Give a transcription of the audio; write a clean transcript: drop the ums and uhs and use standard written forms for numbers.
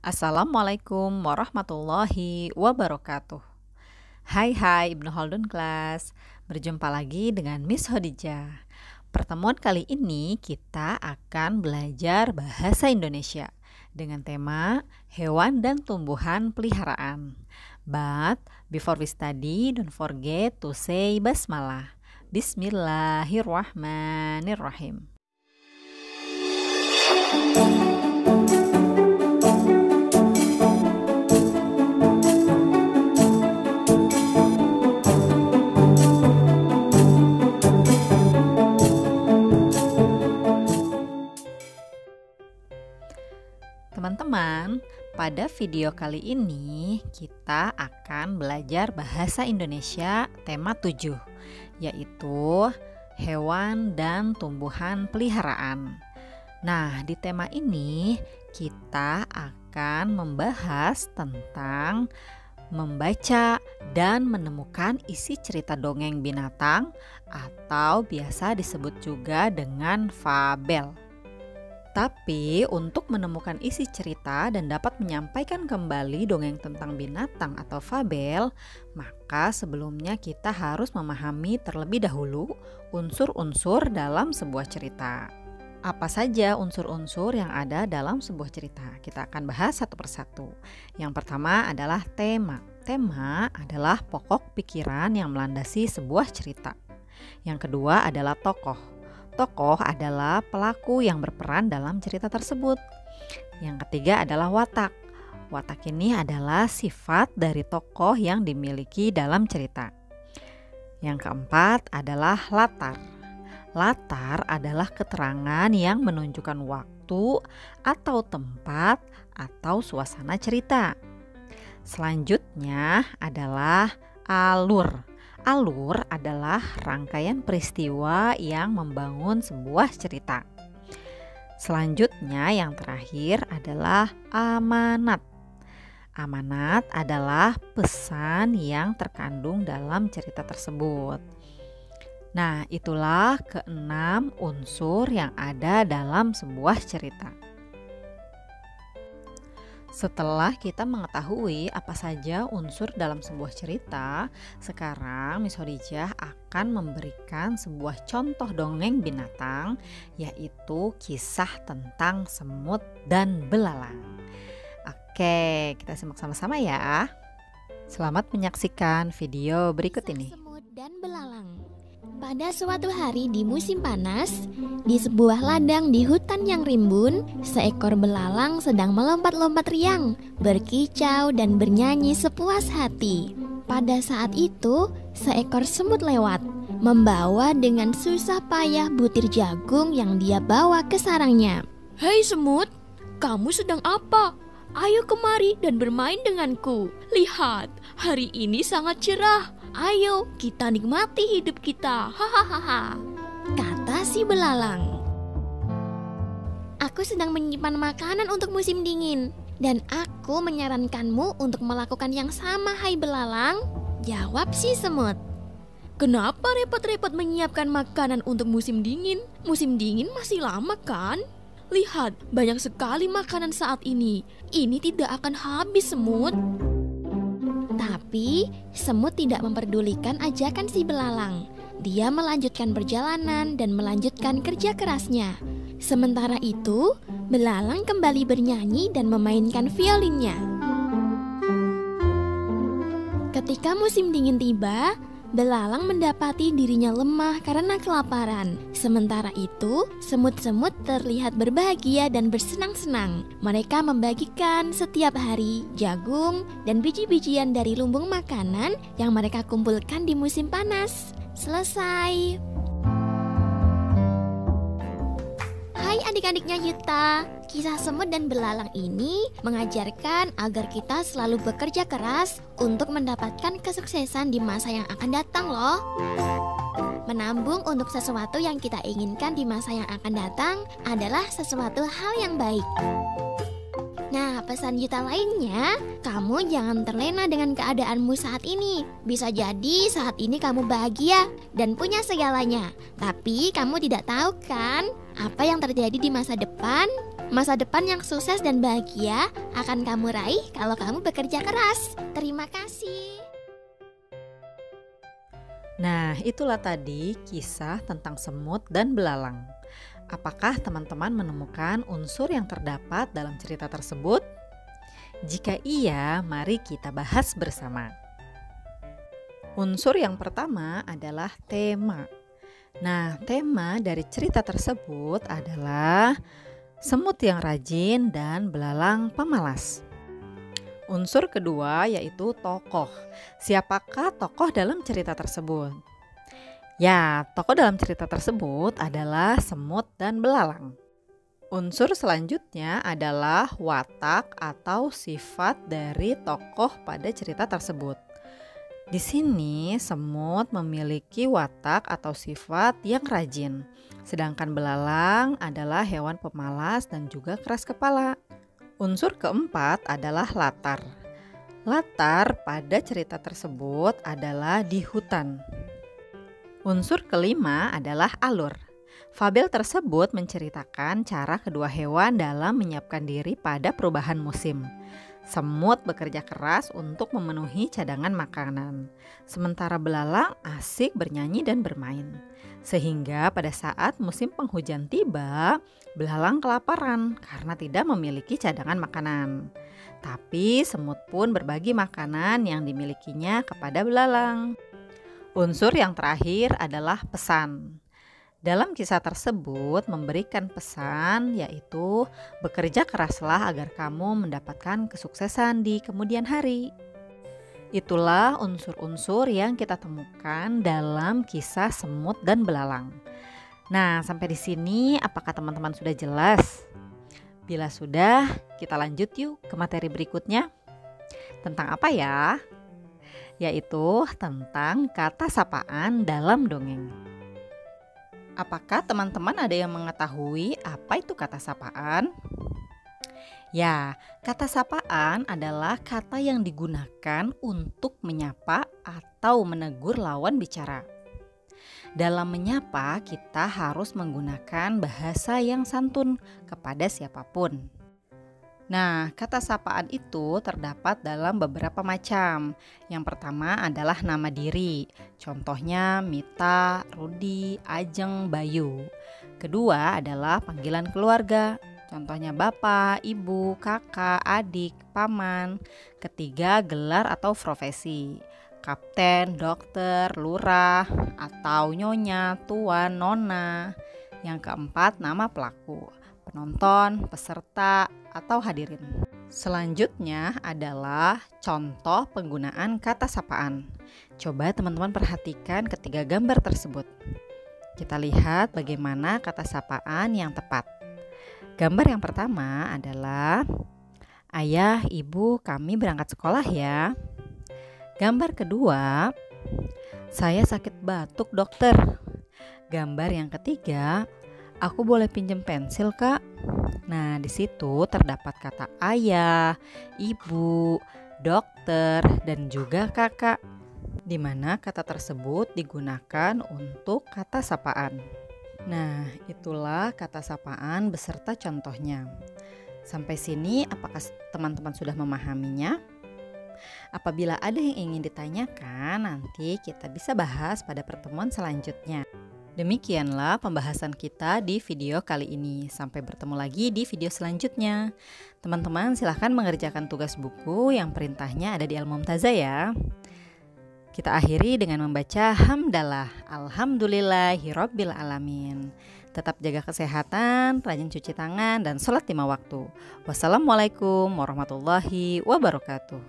Assalamualaikum warahmatullahi wabarakatuh. Hai Ibnu Haldun kelas. Berjumpa lagi dengan Miss Khadijah. Pertemuan kali ini kita akan belajar bahasa Indonesia dengan tema hewan dan tumbuhan peliharaan. But before we study, don't forget to say basmalah. Bismillahirrahmanirrahim. Teman-teman, pada video kali ini kita akan belajar bahasa Indonesia tema 7, yaitu hewan dan tumbuhan peliharaan. Nah, di tema ini kita akan membahas tentang membaca dan menemukan isi cerita dongeng binatang atau biasa disebut juga dengan fabel. Tapi untuk menemukan isi cerita dan dapat menyampaikan kembali dongeng tentang binatang atau fabel, maka sebelumnya kita harus memahami terlebih dahulu unsur-unsur dalam sebuah cerita. Apa saja unsur-unsur yang ada dalam sebuah cerita? Kita akan bahas satu persatu. Yang pertama adalah tema. Tema adalah pokok pikiran yang melandasi sebuah cerita. Yang kedua adalah tokoh. Tokoh adalah pelaku yang berperan dalam cerita tersebut. Yang ketiga adalah watak. Watak ini adalah sifat dari tokoh yang dimiliki dalam cerita. Yang keempat adalah latar. Latar adalah keterangan yang menunjukkan waktu atau tempat atau suasana cerita. Selanjutnya adalah alur. Alur adalah rangkaian peristiwa yang membangun sebuah cerita. Selanjutnya yang terakhir adalah amanat. Amanat adalah pesan yang terkandung dalam cerita tersebut. Nah, itulah keenam unsur yang ada dalam sebuah cerita. Setelah kita mengetahui apa saja unsur dalam sebuah cerita, sekarang Miss Khadijah akan memberikan sebuah contoh dongeng binatang, yaitu kisah tentang semut dan belalang. Oke, kita simak sama-sama ya. Selamat menyaksikan video berikut ini. Semut dan belalang. Pada suatu hari di musim panas, di sebuah ladang di hutan yang rimbun, seekor belalang sedang melompat-lompat riang, berkicau dan bernyanyi sepuas hati. Pada saat itu, seekor semut lewat, membawa dengan susah payah butir jagung yang dia bawa ke sarangnya. Hei semut, kamu sedang apa? Ayo kemari dan bermain denganku. Lihat, hari ini sangat cerah. Ayo, kita nikmati hidup kita. Hahaha, kata si belalang. Aku sedang menyimpan makanan untuk musim dingin, dan aku menyarankanmu untuk melakukan yang sama, hai belalang. Jawab si semut. kenapa repot-repot menyiapkan makanan untuk musim dingin? Musim dingin masih lama kan? Lihat, banyak sekali makanan saat ini. Ini tidak akan habis, semut. Tapi semut tidak memperdulikan ajakan si belalang. Dia melanjutkan perjalanan dan melanjutkan kerja kerasnya. Sementara itu, belalang kembali bernyanyi dan memainkan violinnya. Ketika musim dingin tiba, belalang mendapati dirinya lemah karena kelaparan. Sementara itu, semut-semut terlihat berbahagia dan bersenang-senang. Mereka membagikan setiap hari jagung dan biji-bijian dari lumbung makanan yang mereka kumpulkan di musim panas. Selesai. Hai adik-adiknya Yuta, kisah semut dan belalang ini mengajarkan agar kita selalu bekerja keras untuk mendapatkan kesuksesan di masa yang akan datang loh. Menabung untuk sesuatu yang kita inginkan di masa yang akan datang adalah sesuatu hal yang baik. Nah, pesan Yuta lainnya, kamu jangan terlena dengan keadaanmu saat ini. Bisa jadi saat ini kamu bahagia dan punya segalanya, tapi kamu tidak tahu kan apa yang terjadi di masa depan? Masa depan yang sukses dan bahagia akan kamu raih kalau kamu bekerja keras. Terima kasih. Nah, itulah tadi kisah tentang semut dan belalang. Apakah teman-teman menemukan unsur yang terdapat dalam cerita tersebut? Jika iya, mari kita bahas bersama. Unsur yang pertama adalah tema. Nah, tema dari cerita tersebut adalah semut yang rajin dan belalang pemalas. Unsur kedua yaitu tokoh. Siapakah tokoh dalam cerita tersebut? Ya, tokoh dalam cerita tersebut adalah semut dan belalang. Unsur selanjutnya adalah watak atau sifat dari tokoh pada cerita tersebut. Di sini semut memiliki watak atau sifat yang rajin, sedangkan belalang adalah hewan pemalas dan juga keras kepala. Unsur keempat adalah latar. Latar pada cerita tersebut adalah di hutan. Unsur kelima adalah alur. Fabel tersebut menceritakan cara kedua hewan dalam menyiapkan diri pada perubahan musim. Semut bekerja keras untuk memenuhi cadangan makanan, sementara belalang asik bernyanyi dan bermain. Sehingga pada saat musim penghujan tiba, belalang kelaparan karena tidak memiliki cadangan makanan. Tapi semut pun berbagi makanan yang dimilikinya kepada belalang. Unsur yang terakhir adalah pesan. Dalam kisah tersebut memberikan pesan yaitu bekerja keraslah agar kamu mendapatkan kesuksesan di kemudian hari. Itulah unsur-unsur yang kita temukan dalam kisah semut dan belalang. Nah, sampai di sini apakah teman-teman sudah jelas? Bila sudah, kita lanjut yuk ke materi berikutnya. Tentang apa ya? Yaitu tentang kata sapaan dalam dongeng. Apakah teman-teman ada yang mengetahui apa itu kata sapaan? Ya, kata sapaan adalah kata yang digunakan untuk menyapa atau menegur lawan bicara. Dalam menyapa, kita harus menggunakan bahasa yang santun kepada siapapun. Nah, kata sapaan itu terdapat dalam beberapa macam. Yang pertama adalah nama diri. Contohnya Mita, Rudi, Ajeng, Bayu. Kedua adalah panggilan keluarga. Contohnya bapak, ibu, kakak, adik, paman. Ketiga gelar atau profesi. Kapten, dokter, lurah, atau nyonya, tuan, nona. Yang keempat nama pelaku. Penonton, peserta, atau hadirin. Selanjutnya adalah contoh penggunaan kata sapaan. Coba teman-teman perhatikan ketiga gambar tersebut. Kita lihat bagaimana kata sapaan yang tepat. Gambar yang pertama adalah ayah, ibu, kami berangkat sekolah ya. Gambar kedua, saya sakit batuk dokter. Gambar yang ketiga, aku boleh pinjam pensil kak? Nah, di situ terdapat kata ayah, ibu, dokter, dan juga kakak, di mana kata tersebut digunakan untuk kata sapaan. Nah, itulah kata sapaan beserta contohnya. Sampai sini, apakah teman-teman sudah memahaminya? Apabila ada yang ingin ditanyakan, nanti kita bisa bahas pada pertemuan selanjutnya. Demikianlah pembahasan kita di video kali ini. Sampai bertemu lagi di video selanjutnya. Teman-teman silahkan mengerjakan tugas buku yang perintahnya ada di Al-Mumtazah ya. Kita akhiri dengan membaca hamdalah. Alhamdulillahirabbil alamin. Tetap jaga kesehatan, rajin cuci tangan, dan sholat 5 waktu. Wassalamualaikum warahmatullahi wabarakatuh.